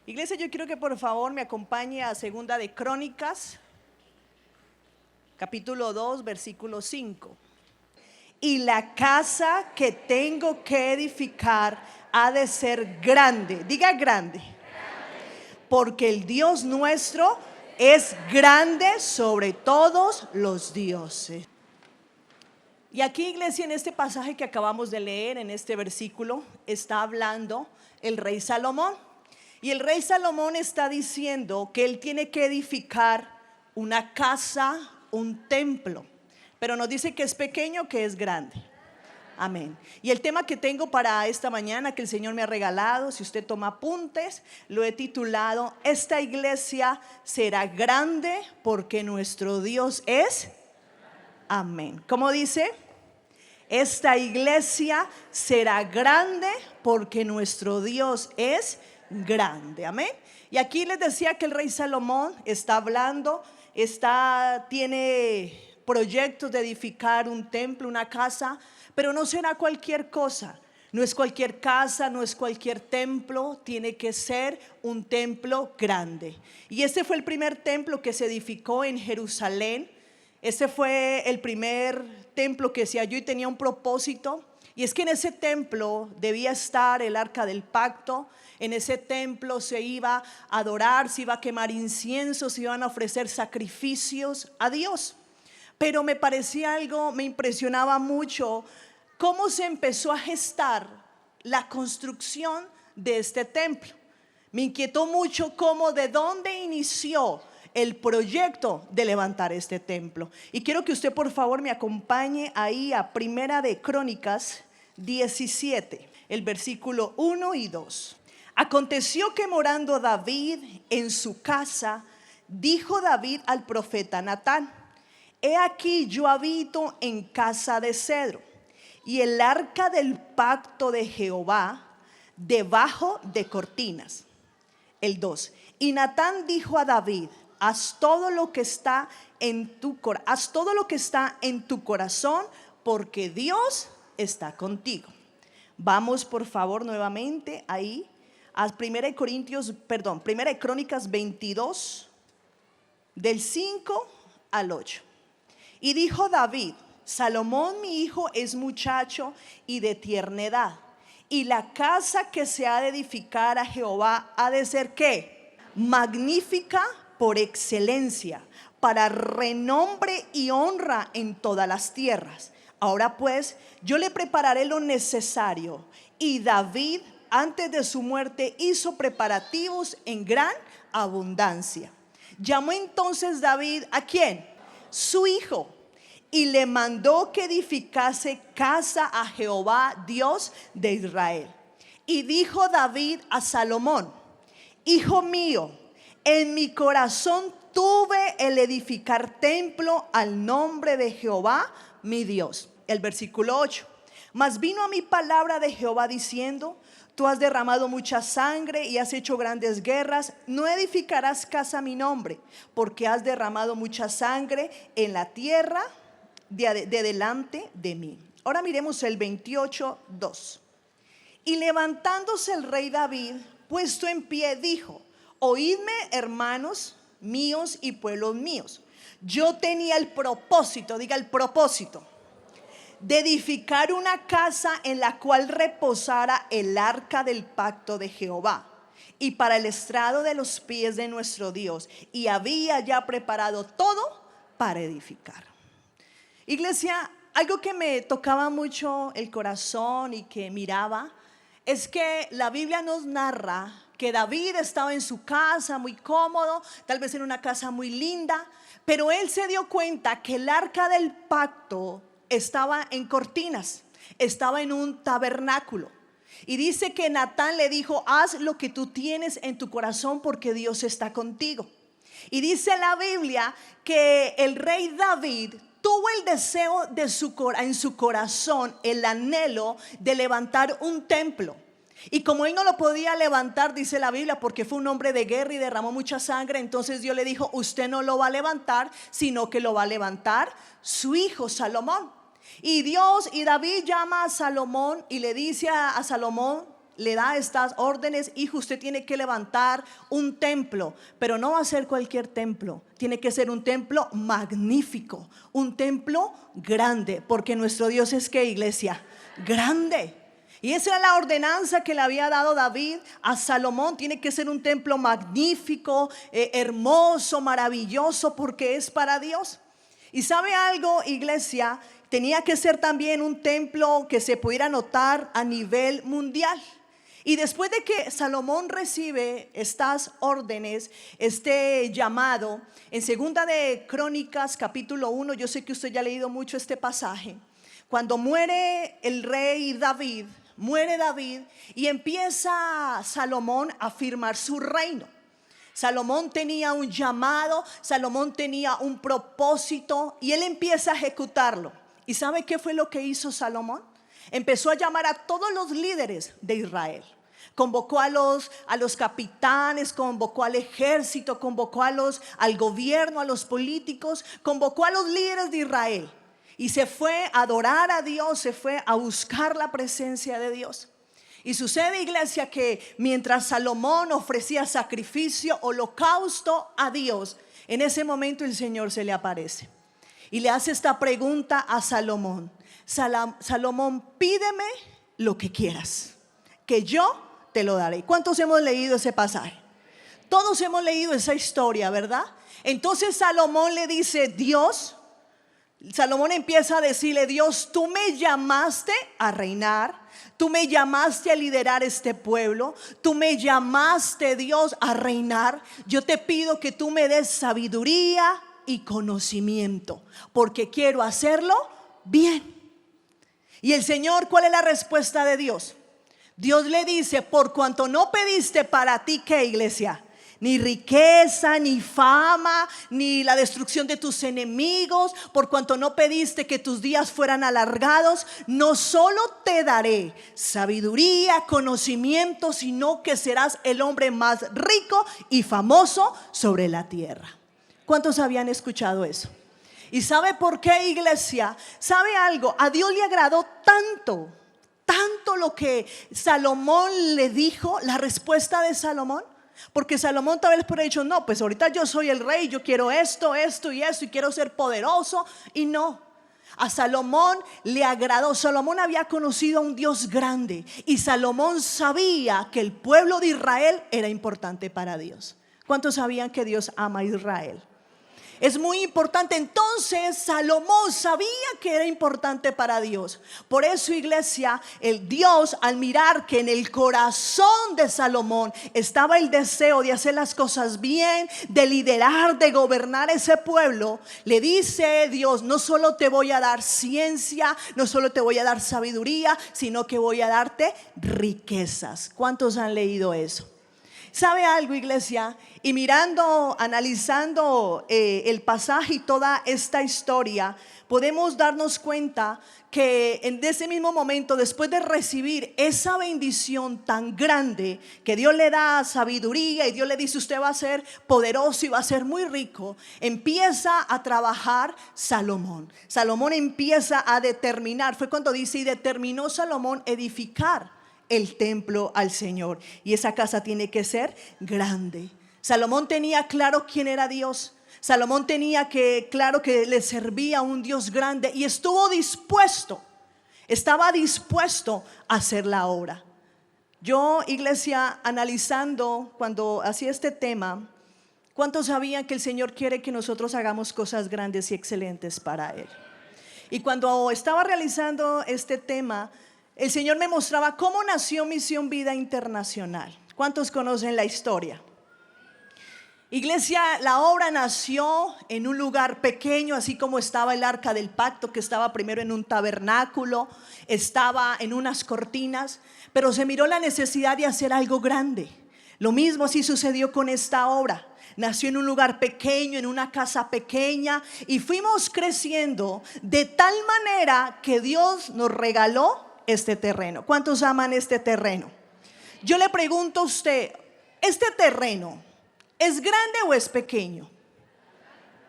Iglesia, yo quiero que por favor me acompañe a Segunda de Crónicas, capítulo 2, versículo 5. Y la casa que tengo que edificar ha de ser grande. Diga grande. Porque el Dios nuestro es grande sobre todos los dioses. Y aquí, iglesia, en este pasaje que acabamos de leer, en este versículo, está hablando el rey Salomón. Y el rey Salomón está diciendo que él tiene que edificar una casa, un templo. Pero nos dice que es pequeño, que es grande. Amén. Y el tema que tengo para esta mañana, que el Señor me ha regalado, si usted toma apuntes, lo he titulado: esta iglesia será grande porque nuestro Dios es. Amén. ¿Cómo dice? Esta iglesia será grande porque nuestro Dios es grande. Amén. Y aquí les decía que el rey Salomón está hablando, tiene proyectos de edificar un templo, una casa, pero no será cualquier cosa. No es cualquier casa, no es cualquier templo, tiene que ser un templo grande. Y este fue el primer templo que se edificó en Jerusalén. Este fue el primer templo que se halló y tenía un propósito. Y es que en ese templo debía estar el arca del pacto. En ese templo se iba a adorar, se iba a quemar incienso, se iban a ofrecer sacrificios a Dios. Pero me parecía algo, me impresionaba mucho cómo se empezó a gestar la construcción de este templo. Me inquietó mucho cómo, de dónde inició el proyecto de levantar este templo. Y quiero que usted por favor me acompañe ahí a Primera de Crónicas 17, el versículo 1 y 2. Aconteció que morando David en su casa, dijo David al profeta Natán: he aquí yo habito en casa de cedro, y el arca del pacto de Jehová debajo de cortinas. El 2. Y Natán dijo a David: haz todo lo que está en tu corazón, porque Dios está contigo. Vamos por favor nuevamente ahí a Primera de Crónicas 22, del 5 al 8. Y dijo David: Salomón mi hijo es muchacho y de tierna edad, y la casa que se ha de edificar a Jehová ha de ser ¿qué? Magnífica por excelencia, para renombre y honra en todas las tierras. Ahora pues yo le prepararé lo necesario. Y David antes de su muerte hizo preparativos en gran abundancia. Llamó entonces David ¿a quién? Su hijo, y le mandó que edificase casa a Jehová, Dios de Israel. Y dijo David a Salomón: hijo mío, en mi corazón tuve el edificar templo al nombre de Jehová mi Dios. El versículo 8. Mas vino a mi palabra de Jehová diciendo: tú has derramado mucha sangre y has hecho grandes guerras, no edificarás casa a mi nombre, porque has derramado mucha sangre en la tierra de delante de mí. Ahora miremos el 28:2. Y levantándose el rey David, puesto en pie, dijo: oídme, hermanos míos y pueblos míos. Yo tenía el propósito, diga el propósito, de edificar una casa en la cual reposara el arca del pacto de Jehová, y para el estrado de los pies de nuestro Dios, y había ya preparado todo para edificar. Iglesia, algo que me tocaba mucho el corazón y que miraba es que la Biblia nos narra que David estaba en su casa muy cómodo, tal vez en una casa muy linda, pero él se dio cuenta que el arca del pacto estaba en cortinas, estaba en un tabernáculo. Y dice que Natán le dijo: haz lo que tú tienes en tu corazón porque Dios está contigo. Y dice la Biblia que el rey David tuvo el deseo en su corazón, el anhelo de levantar un templo. Y como él no lo podía levantar, dice la Biblia, porque fue un hombre de guerra y derramó mucha sangre, entonces Dios le dijo: usted no lo va a levantar, sino que lo va a levantar su hijo Salomón. Y David llama a Salomón y le dice a Salomón: le da estas órdenes: hijo, usted tiene que levantar un templo, pero no va a ser cualquier templo, tiene que ser un templo magnífico, un templo grande, porque nuestro Dios es, ¿qué, iglesia? Grande. Y esa era la ordenanza que le había dado David a Salomón: tiene que ser un templo magnífico, hermoso, maravilloso, porque es para Dios. Y ¿sabe algo, iglesia? Tenía que ser también un templo que se pudiera notar a nivel mundial. Y después de que Salomón recibe estas órdenes, este llamado, en segunda de Crónicas capítulo 1, yo sé que usted ya ha leído mucho este pasaje, cuando muere el rey David, muere David y empieza Salomón a firmar su reino. Salomón tenía un llamado, Salomón tenía un propósito y él empieza a ejecutarlo. ¿Y sabe qué fue lo que hizo Salomón? Empezó a llamar a todos los líderes de Israel. Convocó a los capitanes, convocó al ejército, convocó al gobierno, a los políticos, convocó a los líderes de Israel. Y se fue a adorar a Dios, se fue a buscar la presencia de Dios. Y sucede, iglesia, que mientras Salomón ofrecía sacrificio, holocausto a Dios, en ese momento el Señor se le aparece y le hace esta pregunta a Salomón: Salomón, pídeme lo que quieras, que yo te lo daré. ¿Cuántos hemos leído ese pasaje? Todos hemos leído esa historia, ¿verdad? Entonces Salomón le dice: Salomón empieza a decirle: Dios, tú me llamaste a reinar, tú me llamaste a liderar este pueblo, tú me llamaste, Dios, a reinar. Yo te pido que tú me des sabiduría y conocimiento, porque quiero hacerlo bien. Y el Señor, ¿cuál es la respuesta de Dios? Dios le dice: por cuanto no pediste para ti, ¿qué, iglesia? Ni riqueza, ni fama, ni la destrucción de tus enemigos. Por cuanto no pediste que tus días fueran alargados, no solo te daré sabiduría, conocimiento, sino que serás el hombre más rico y famoso sobre la tierra. ¿Cuántos habían escuchado eso? ¿Y sabe por qué, iglesia? ¿Sabe algo? A Dios le agradó tanto lo que Salomón le dijo, la respuesta de Salomón. Porque Salomón tal vez por haber dicho: no, pues ahorita yo soy el rey, yo quiero esto y quiero ser poderoso. Y no, a Salomón le agradó. Salomón había conocido a un Dios grande y Salomón sabía que el pueblo de Israel era importante para Dios. ¿Cuántos sabían que Dios ama a Israel? Es muy importante. Entonces Salomón sabía que era importante para Dios. Por eso, iglesia, el Dios, al mirar que en el corazón de Salomón estaba el deseo de hacer las cosas bien, de liderar, de gobernar ese pueblo, le dice Dios: no solo te voy a dar ciencia, no solo te voy a dar sabiduría, sino que voy a darte riquezas. ¿Cuántos han leído eso? ¿Sabe algo, iglesia? Y mirando, analizando el pasaje y toda esta historia, podemos darnos cuenta que en ese mismo momento, después de recibir esa bendición tan grande, que Dios le da sabiduría y Dios le dice: usted va a ser poderoso y va a ser muy rico, empieza a trabajar Salomón. Salomón empieza a determinar, fue cuando dice: y determinó Salomón edificar el templo al Señor, y esa casa tiene que ser grande. Salomón tenía claro quién era Dios. Salomón tenía claro que le servía a un Dios grande y estaba dispuesto a hacer la obra. Yo, iglesia, analizando cuando hacía este tema, ¿cuántos sabían que el Señor quiere que nosotros hagamos cosas grandes y excelentes para Él? Y cuando estaba realizando este tema, el Señor me mostraba cómo nació Misión Vida Internacional. ¿Cuántos conocen la historia? Iglesia, la obra nació en un lugar pequeño, así como estaba el Arca del Pacto, que estaba primero en un tabernáculo, estaba en unas cortinas, pero se miró la necesidad de hacer algo grande. Lo mismo así sucedió con esta obra. Nació en un lugar pequeño, en una casa pequeña, y fuimos creciendo de tal manera que Dios nos regaló este terreno. ¿Cuántos aman este terreno? Yo le pregunto a usted: ¿este terreno es grande o es pequeño?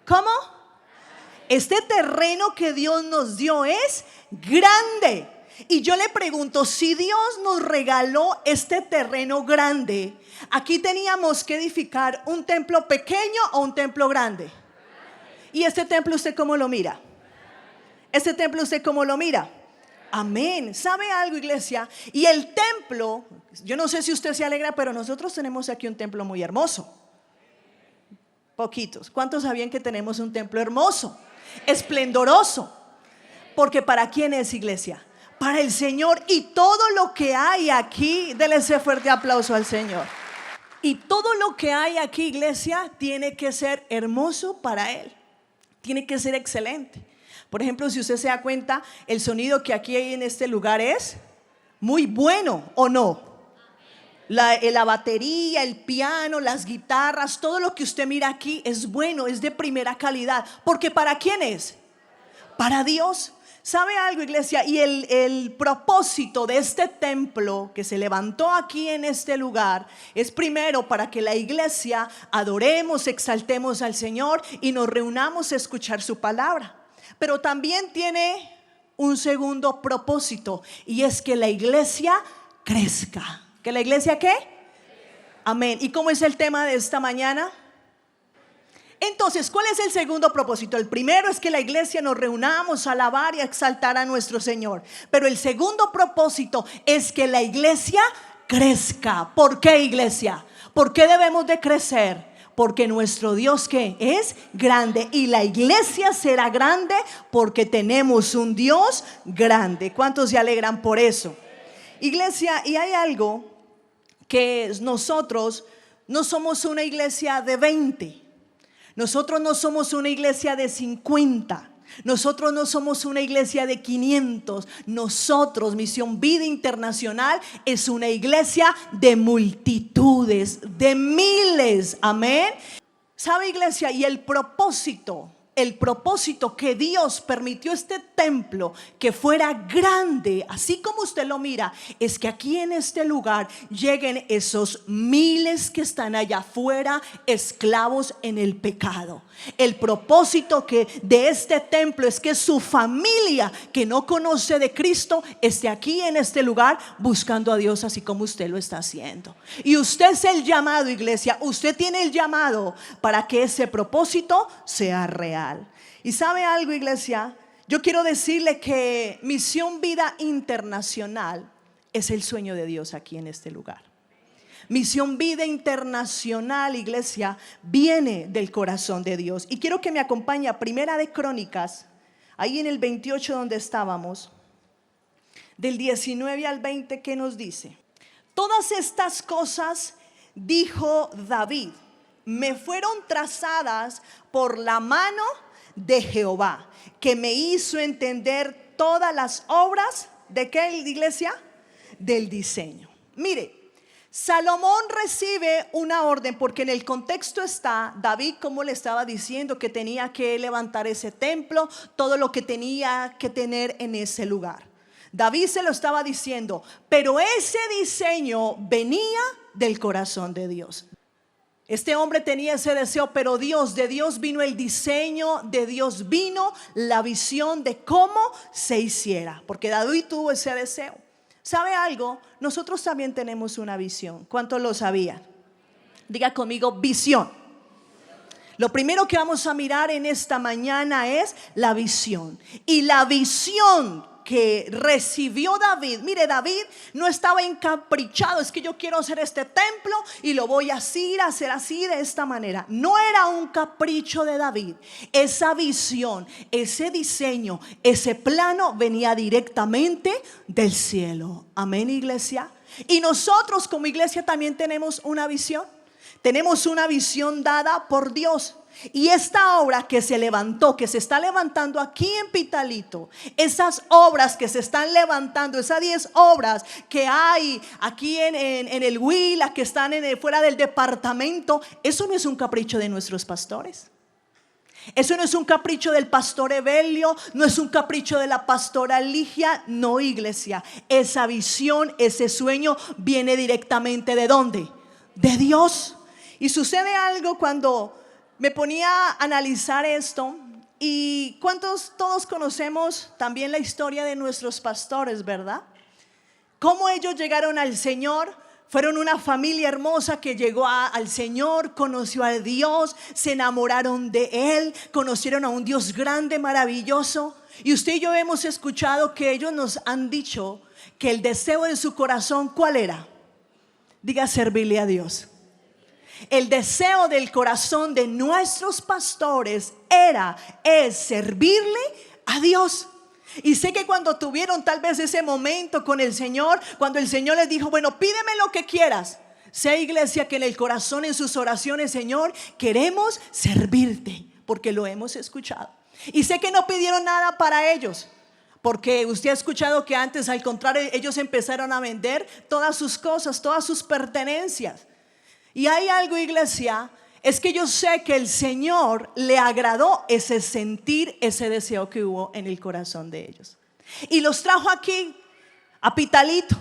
¿Cómo? Este terreno que Dios nos dio es grande. Y yo le pregunto, si Dios nos regaló este terreno grande, aquí teníamos que edificar un templo pequeño o un templo grande. ¿Y este templo usted cómo lo mira? ¿Este templo usted cómo lo mira? Amén. ¿Sabe algo, iglesia? Y el templo, yo no sé si usted se alegra, pero nosotros tenemos aquí un templo muy hermoso. Poquitos. ¿Cuántos sabían que tenemos un templo hermoso, esplendoroso? Porque ¿para quién es, iglesia? Para el Señor. Y todo lo que hay aquí, denle ese fuerte aplauso al Señor. Y todo lo que hay aquí, iglesia, tiene que ser hermoso para Él. Tiene que ser excelente. Por ejemplo, si usted se da cuenta, el sonido que aquí hay en este lugar es muy bueno, ¿o no? La batería, el piano, las guitarras, todo lo que usted mira aquí es bueno, es de primera calidad. Porque ¿para quién es? Para Dios. ¿Sabe algo, iglesia? Y el propósito de este templo que se levantó aquí en este lugar es primero para que la iglesia adoremos, exaltemos al Señor y nos reunamos a escuchar su palabra. Pero también tiene un segundo propósito, y es que la iglesia crezca. ¿Que la iglesia qué? Amén. ¿Y cómo es el tema de esta mañana? Entonces, ¿cuál es el segundo propósito? El primero es que la iglesia nos reunamos a alabar y a exaltar a nuestro Señor. Pero el segundo propósito es que la iglesia crezca. ¿Por qué, iglesia? ¿Por qué debemos de crecer? Porque nuestro Dios, ¿qué? Es grande. Y la iglesia será grande porque tenemos un Dios grande. ¿Cuántos se alegran por eso? Iglesia, y hay algo que nosotros no somos una iglesia de 20. Nosotros no somos una iglesia de 50. Nosotros no somos una iglesia de 500. Nosotros, Misión Vida Internacional, es una iglesia de multitudes, de miles. Amén. ¿Sabe, iglesia? Y el propósito que Dios permitió este templo que fuera grande, así como usted lo mira, es que aquí en este lugar lleguen esos miles que están allá afuera, esclavos en el pecado. El propósito de este templo es que su familia que no conoce de Cristo esté aquí en este lugar buscando a Dios, así como usted lo está haciendo. Y usted es el llamado, iglesia. Usted tiene el llamado para que ese propósito sea real. Y sabe algo, iglesia, yo quiero decirle que Misión Vida Internacional es el sueño de Dios aquí en este lugar. Misión Vida Internacional, iglesia, viene del corazón de Dios. Y quiero que me acompañe a Primera de Crónicas, ahí en el 28 donde estábamos, del 19 al 20, ¿qué nos dice? Todas estas cosas dijo David, me fueron trazadas por la mano de Jehová, que me hizo entender todas las obras ¿de qué, iglesia? Del diseño. Mire, Salomón recibe una orden porque en el contexto está David, como le estaba diciendo, que tenía que levantar ese templo, todo lo que tenía que tener en ese lugar. David se lo estaba diciendo, pero ese diseño venía del corazón de Dios. Este hombre tenía ese deseo, pero de Dios vino el diseño, de Dios vino la visión de cómo se hiciera, porque David tuvo ese deseo. ¿Sabe algo? Nosotros también tenemos una visión. ¿Cuántos lo sabían? Diga conmigo, visión. Lo primero que vamos a mirar en esta mañana es la visión. Y la visión que recibió David, mire, David no estaba encaprichado, es que yo quiero hacer este templo y lo voy a hacer así de esta manera. No era un capricho de David. Esa visión, ese diseño, ese plano venía directamente del cielo. Amén, iglesia. Y nosotros como iglesia también tenemos una visión. Tenemos una visión dada por Dios. Y esta obra que se levantó, que se está levantando aquí en Pitalito, esas obras que se están levantando, esas 10 obras que hay aquí en el Huila, que están fuera del departamento, eso no es un capricho de nuestros pastores. Eso no es un capricho del pastor Evelio, no es un capricho de la pastora Ligia, no, iglesia. Esa visión, ese sueño viene directamente ¿de dónde? De Dios. Y sucede algo cuando me ponía a analizar esto Y todos conocemos también la historia de nuestros pastores, ¿verdad? Cómo ellos llegaron al Señor. Fueron una familia hermosa que llegó al Señor, conoció a Dios, se enamoraron de Él, conocieron a un Dios grande, maravilloso. Y usted y yo hemos escuchado que ellos nos han dicho que el deseo de su corazón, ¿cuál era? Diga, servirle a Dios. El deseo del corazón de nuestros pastores es servirle a Dios. Y sé que cuando tuvieron tal vez ese momento con el Señor, cuando el Señor les dijo, bueno, pídeme lo que quieras. Sé, iglesia, que en el corazón, en sus oraciones, Señor, queremos servirte, porque lo hemos escuchado. Y sé que no pidieron nada para ellos, porque usted ha escuchado que antes, al contrario, ellos empezaron a vender todas sus cosas, todas sus pertenencias. Y hay algo, iglesia, es que yo sé que el Señor le agradó ese sentir, ese deseo que hubo en el corazón de ellos. Y los trajo aquí a Pitalito,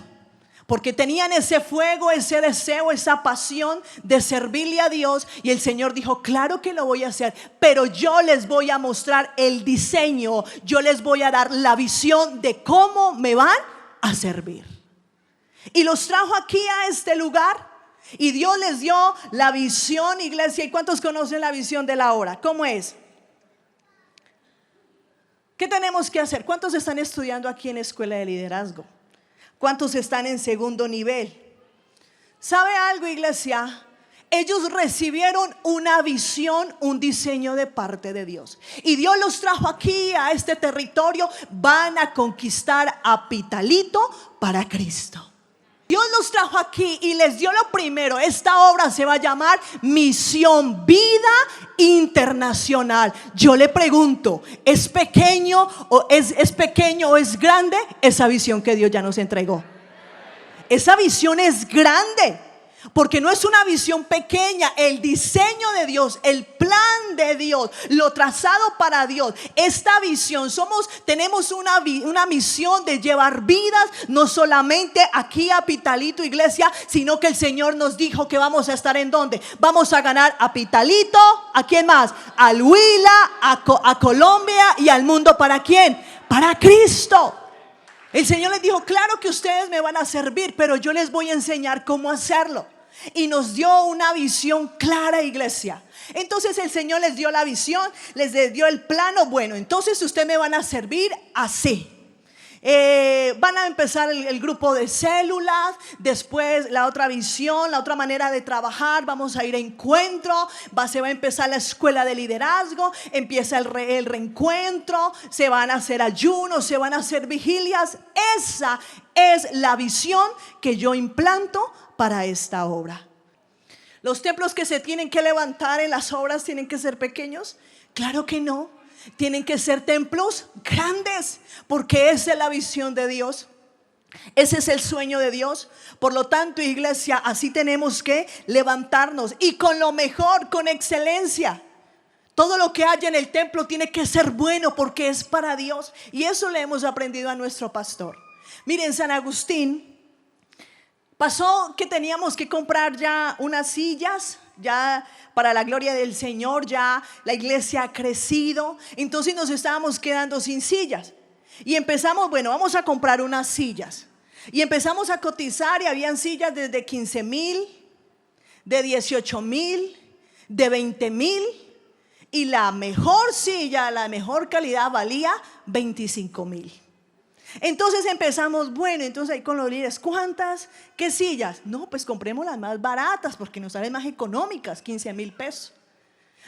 porque tenían ese fuego, ese deseo, esa pasión de servirle a Dios. Y el Señor dijo, claro que lo voy a hacer, pero yo les voy a mostrar el diseño, yo les voy a dar la visión de cómo me van a servir. Y los trajo aquí a este lugar. Y Dios les dio la visión, iglesia. ¿Y cuántos conocen la visión de la hora? ¿Cómo es? ¿Qué tenemos que hacer? ¿Cuántos están estudiando aquí en Escuela de Liderazgo? ¿Cuántos están en segundo nivel? ¿Sabe algo, iglesia? Ellos recibieron una visión, un diseño de parte de Dios. Y Dios los trajo aquí a este territorio. Van a conquistar a Pitalito para Cristo. Dios los trajo aquí y les dio lo primero. Esta obra se va a llamar Misión Vida Internacional. Yo le pregunto, ¿es pequeño o es grande esa visión que Dios ya nos entregó? Esa visión es grande, porque no es una visión pequeña. El diseño de Dios, el plan de Dios, lo trazado para Dios, esta visión, tenemos una misión de llevar vidas, no solamente aquí a Pitalito, iglesia, sino que el Señor nos dijo que vamos a estar en ¿dónde? Vamos a ganar a Pitalito, ¿a quién más? Al Huila, a Colombia y al mundo. ¿Para quién? Para Cristo. El Señor les dijo, claro que ustedes me van a servir, pero yo les voy a enseñar cómo hacerlo. Y nos dio una visión clara, iglesia. Entonces el Señor les dio la visión, les dio el plano. Bueno, entonces ustedes me van a servir así. Van a empezar el grupo de células. Después la otra visión, la otra manera de trabajar. Vamos a ir a encuentro. Se va a empezar la escuela de liderazgo. Empieza el reencuentro. Se van a hacer ayunos, se van a hacer vigilias. Esa es la visión que yo implanto para esta obra. ¿Los templos que se tienen que levantar en las obras tienen que ser pequeños? Claro que no. Tienen que ser templos grandes, porque esa es la visión de Dios. Ese es el sueño de Dios. Por lo tanto, iglesia, así tenemos que levantarnos, y con lo mejor, con excelencia. Todo lo que haya en el templo tiene que ser bueno, porque es para Dios. Y eso le hemos aprendido a nuestro pastor. Miren, San Agustín, pasó que teníamos que comprar ya unas sillas, ya para la gloria del Señor. Ya la iglesia ha crecido, entonces nos estábamos quedando sin sillas. Y empezamos, bueno, vamos a comprar unas sillas. Y empezamos a cotizar, y habían sillas desde 15,000, de 18,000, de 20,000. Y la mejor silla, la mejor calidad, valía 25,000. Entonces empezamos, bueno, entonces ahí con los líderes, ¿cuántas? ¿Qué sillas? No, pues compremos las más baratas, porque nos salen más económicas, 15,000 pesos.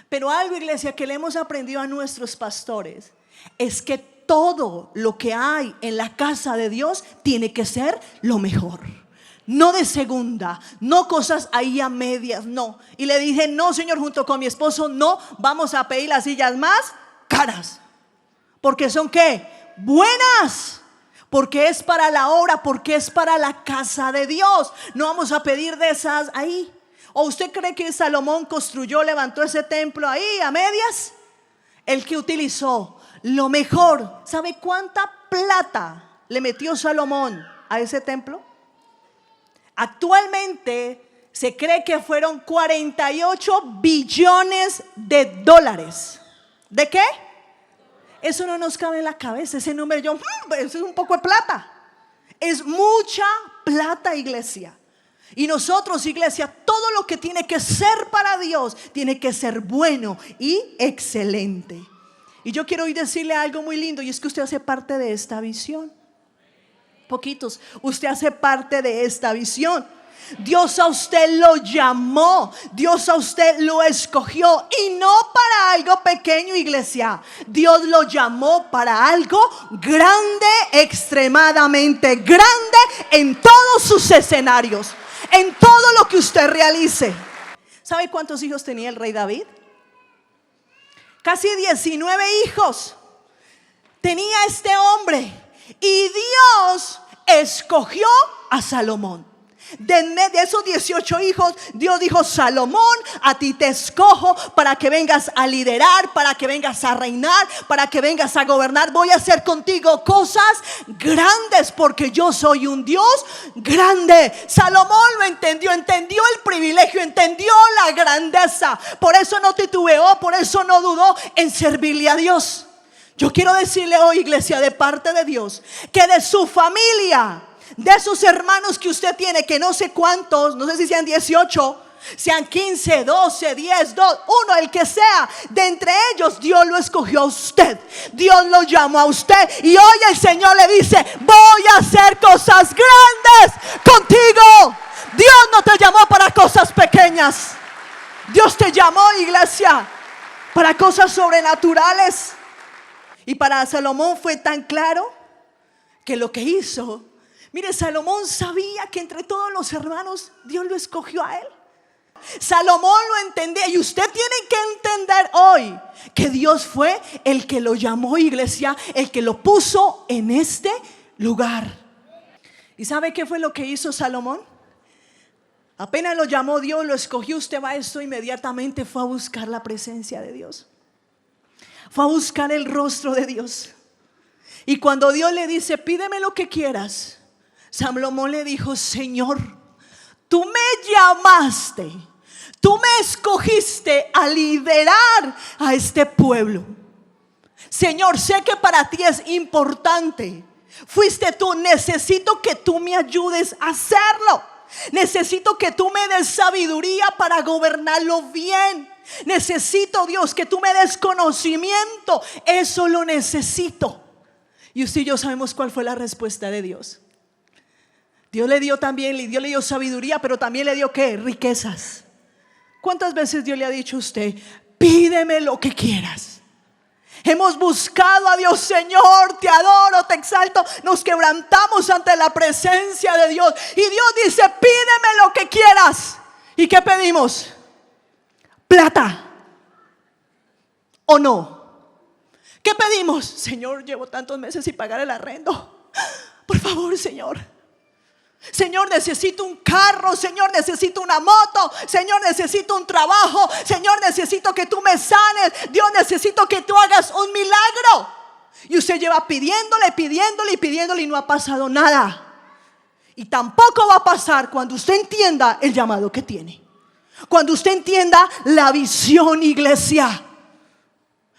Pero algo, iglesia, que le hemos aprendido a nuestros pastores es que todo lo que hay en la casa de Dios tiene que ser lo mejor. No de segunda, no cosas ahí a medias, no. Y le dije, no, Señor, junto con mi esposo, no vamos a pedir las sillas más caras, porque son ¿qué? Buenas. Porque es para la obra, porque es para la casa de Dios. No vamos a pedir de esas ahí. ¿O usted cree que Salomón levantó ese templo ahí a medias? El que utilizó lo mejor. ¿Sabe cuánta plata le metió Salomón a ese templo? Actualmente se cree que fueron 48 billones de dólares. ¿De qué? eso no nos cabe en la cabeza. Ese número, eso es un poco de plata. Es mucha plata, iglesia. Y nosotros, iglesia, todo lo que tiene que ser para Dios tiene que ser bueno y excelente. Y yo quiero hoy decirle algo muy lindo, y es que usted hace parte de esta visión. Poquitos, usted hace parte de esta visión. Dios a usted lo llamó, Dios a usted lo escogió, y no para algo pequeño, iglesia. Dios lo llamó para algo grande, extremadamente grande, en todos sus escenarios, en todo lo que usted realice. ¿Sabe cuántos hijos tenía el rey David? Casi 19 hijos tenía este hombre, y Dios escogió a Salomón. De esos 18 hijos, Dios dijo: Salomón, a ti te escojo para que vengas a liderar, para que vengas a reinar, para que vengas a gobernar. Voy a hacer contigo cosas grandes, porque yo soy un Dios grande. Salomón lo entendió el privilegio, entendió la grandeza. Por eso no titubeó, por eso no dudó en servirle a Dios. Yo quiero decirle hoy, iglesia, de parte de Dios, que de su familia, de esos hermanos que usted tiene, que no sé cuántos, no sé si sean 18, sean 15, 12, 10, 2, 1, el que sea, de entre ellos Dios lo escogió a usted, Dios lo llamó a usted, y hoy el Señor le dice: voy a hacer cosas grandes contigo. Dios no te llamó para cosas pequeñas, Dios te llamó, iglesia, para cosas sobrenaturales. Y para Salomón fue tan claro que lo que hizo, mire, Salomón sabía que entre todos los hermanos Dios lo escogió a él. Salomón lo entendía, y usted tiene que entender hoy que Dios fue el que lo llamó, iglesia, el que lo puso en este lugar. ¿Y sabe qué fue lo que hizo Salomón? Apenas lo llamó Dios, lo escogió, usted va a esto, inmediatamente fue a buscar la presencia de Dios, fue a buscar el rostro de Dios. Y cuando Dios le dice: pídeme lo que quieras, Salomón le dijo: Señor, tú me llamaste, tú me escogiste a liderar a este pueblo. Señor, sé que para ti es importante, fuiste tú, necesito que tú me ayudes a hacerlo. Necesito que tú me des sabiduría para gobernarlo bien. Necesito, Dios, que tú me des conocimiento. Eso lo necesito. Y usted y yo sabemos cuál fue la respuesta de Dios. Dios le dio también, Dios le dio sabiduría, pero también le dio ¿qué? Riquezas. ¿Cuántas veces Dios le ha dicho a usted: pídeme lo que quieras? Hemos buscado a Dios: Señor, te adoro, te exalto. Nos quebrantamos ante la presencia de Dios, y Dios dice: pídeme lo que quieras. ¿Y qué pedimos? Plata, ¿o no? ¿Qué pedimos? Señor, llevo tantos meses sin pagar el arrendo. Por favor, Señor. Señor, necesito un carro. Señor, necesito una moto. Señor, necesito un trabajo. Señor, necesito que tú me sanes. Dios, necesito que tú hagas un milagro. Y usted lleva pidiéndole y no ha pasado nada. Y tampoco va a pasar cuando usted entienda el llamado que tiene, cuando usted entienda la visión, iglesia.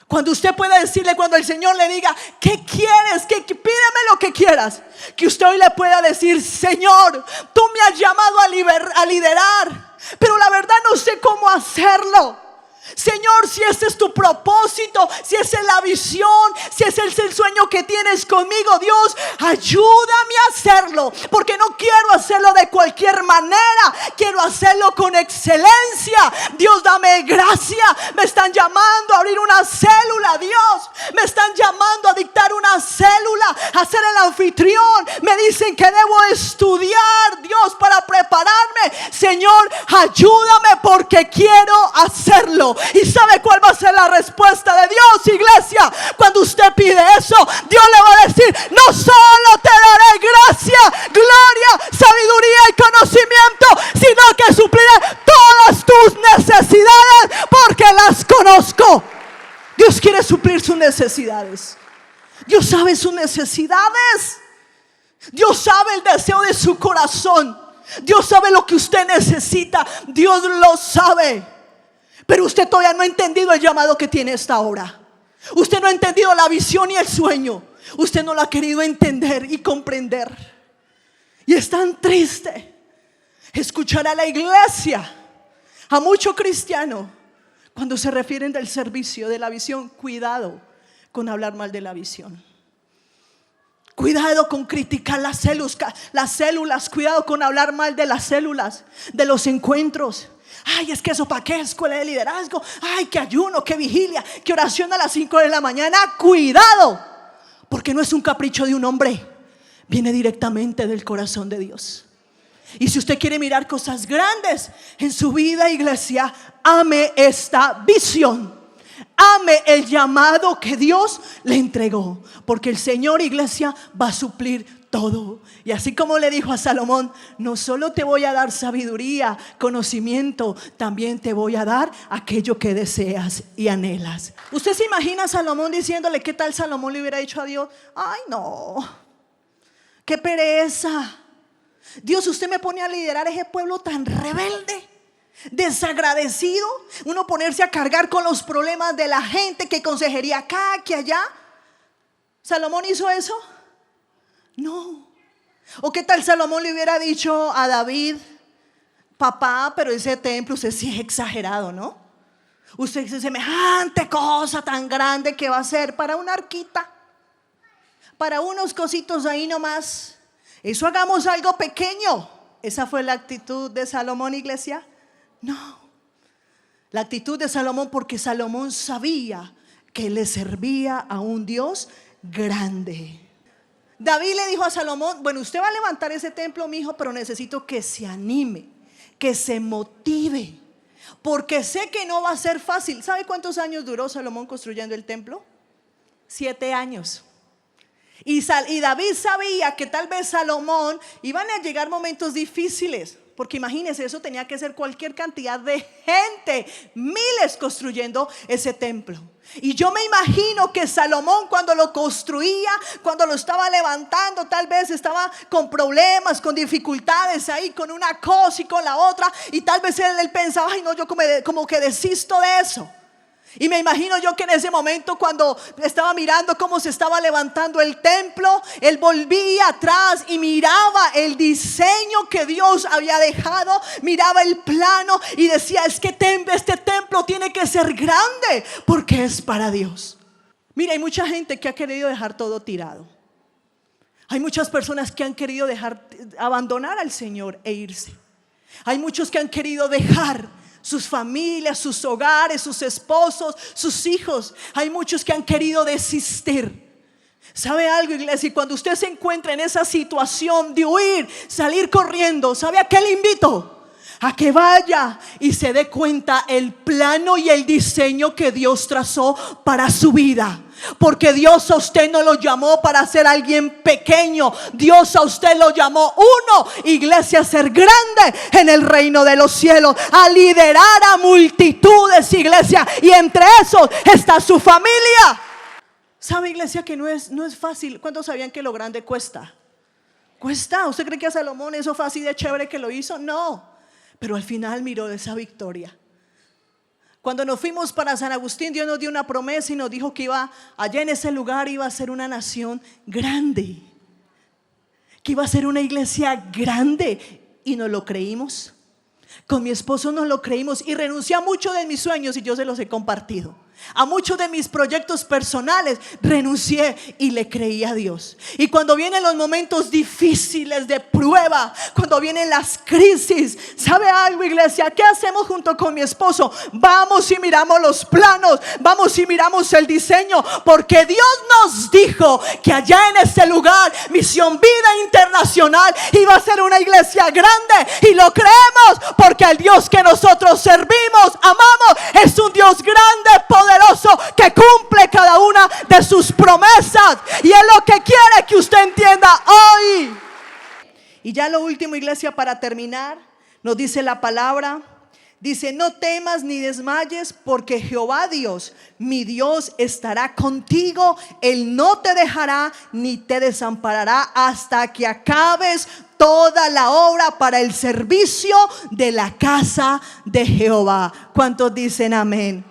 Cuando usted pueda decirle, cuando el Señor le diga: ¿qué quieres? Pídeme lo que quieras. Que usted hoy le pueda decir: Señor, tú me has llamado a liderar, pero la verdad no sé cómo hacerlo. Señor, si ese es tu propósito, si esa es la visión, si ese es el sueño que tienes conmigo, Dios, ayúdame a hacerlo, porque no quiero hacerlo de cualquier manera, quiero hacerlo con excelencia. Dios, dame gracia. Me están llamando a abrir una célula, Dios, me están llamando a dictar una célula, a ser el anfitrión. Me dicen que debo estudiar, Dios, para prepararme. Señor, ayúdame, porque quiero hacerlo. ¿Y sabe cuál va a ser la respuesta de Dios, iglesia? Cuando usted pide eso, Dios le va a decir: no solo te daré gracia, gloria, sabiduría y conocimiento, sino que supliré todas tus necesidades, porque las conozco. Dios quiere suplir sus necesidades. Dios sabe sus necesidades. Dios sabe el deseo de su corazón. Dios sabe lo que usted necesita. Dios lo sabe. Pero usted todavía no ha entendido el llamado que tiene esta hora. Usted no ha entendido la visión y el sueño. Usted no lo ha querido entender y comprender. Y es tan triste escuchar a la iglesia, a muchos cristianos, cuando se refieren del servicio, de la visión. Cuidado con hablar mal de la visión. Cuidado con criticar las células. Cuidado con hablar mal de las células, de los encuentros. Ay, es que eso para qué, escuela de liderazgo. Ay, que ayuno, que vigilia, que oración a las 5 de la mañana. Cuidado, porque no es un capricho de un hombre, viene directamente del corazón de Dios. Y si usted quiere mirar cosas grandes en su vida, iglesia, ame esta visión. Ame el llamado que Dios le entregó, porque el Señor, iglesia, va a suplir todo. Y así como le dijo a Salomón: no solo te voy a dar sabiduría, conocimiento, también te voy a dar aquello que deseas y anhelas. ¿Usted se imagina a Salomón diciéndole? ¿Qué tal Salomón le hubiera dicho a Dios? Ay, no, qué pereza. Dios, usted me pone a liderar ese pueblo tan rebelde, desagradecido. Uno ponerse a cargar con los problemas de la gente, que consejería acá, que allá. ¿Salomón hizo eso? No. ¿O qué tal Salomón le hubiera dicho a David: papá, pero ese templo usted sí es exagerado, ¿no? Usted dice semejante cosa tan grande que va a ser para una arquita, para unos cositos ahí nomás. Eso hagamos algo pequeño. ¿Esa fue la actitud de Salomón, iglesia? No. La actitud de Salomón, porque Salomón sabía que le servía a un Dios grande. David le dijo a Salomón: bueno, usted va a levantar ese templo, mi hijo, pero necesito que se anime, que se motive, porque sé que no va a ser fácil. ¿Sabe cuántos años duró Salomón construyendo el templo? 7 años. Y David sabía que tal vez Salomón iban a llegar momentos difíciles, porque imagínense, eso tenía que ser cualquier cantidad de gente, miles construyendo ese templo. Y yo me imagino que Salomón, cuando lo construía, cuando lo estaba levantando, tal vez estaba con problemas, con dificultades ahí, con una cosa y con la otra. Y tal vez él pensaba: ay no, yo como que desisto de eso. Y me imagino yo que en ese momento, cuando estaba mirando cómo se estaba levantando el templo, él volvía atrás y miraba el diseño que Dios había dejado, miraba el plano y decía: es que este templo tiene que ser grande, porque es para Dios. Mira, hay mucha gente que ha querido dejar todo tirado. Hay muchas personas que han querido abandonar al Señor e irse. Hay muchos que han querido dejar sus familias, sus hogares, sus esposos, sus hijos. Hay muchos que han querido desistir. ¿Sabe algo, iglesia? Y cuando usted se encuentra en esa situación de huir, salir corriendo, ¿sabe a qué le invito? A que vaya y se dé cuenta el plano y el diseño que Dios trazó para su vida. Porque Dios a usted no lo llamó para ser alguien pequeño. Dios a usted lo llamó, iglesia, a ser grande en el reino de los cielos, a liderar a multitudes, iglesia. Y entre esos está su familia. ¿Sabe, iglesia, que no es fácil? ¿Cuántos sabían que lo grande cuesta? Cuesta. ¿Usted cree que a Salomón eso fue así de chévere que lo hizo? No. Pero al final miró esa victoria. Cuando nos fuimos para San Agustín, Dios nos dio una promesa y nos dijo que allá en ese lugar iba a ser una nación grande, que iba a ser una iglesia grande. Y nos lo creímos. Con mi esposo nos lo creímos y renuncié a muchos de mis sueños, y yo se los he compartido. A muchos de mis proyectos personales renuncié y le creí a Dios. Y cuando vienen los momentos difíciles de prueba, cuando vienen las crisis, ¿sabe algo, iglesia? ¿Qué hacemos junto con mi esposo? Vamos y miramos los planos, vamos y miramos el diseño, porque Dios nos dijo que allá en ese lugar, Misión Vida Internacional iba a ser una iglesia grande. Y lo creemos porque el Dios que nosotros servimos, amamos, es un Dios grande, poderoso, que cumple cada una de sus promesas. Y es lo que quiere que usted entienda hoy. Y ya lo último, iglesia, para terminar, nos dice la palabra. Dice: no temas ni desmayes, porque Jehová Dios, mi Dios, estará contigo. Él no te dejará ni te desamparará hasta que acabes toda la obra para el servicio de la casa de Jehová. ¿Cuántos dicen amén?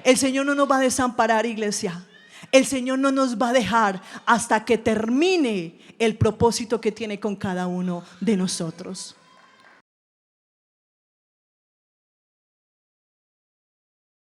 El Señor no nos va a desamparar, iglesia. El Señor no nos va a dejar hasta que termine el propósito que tiene con cada uno de nosotros.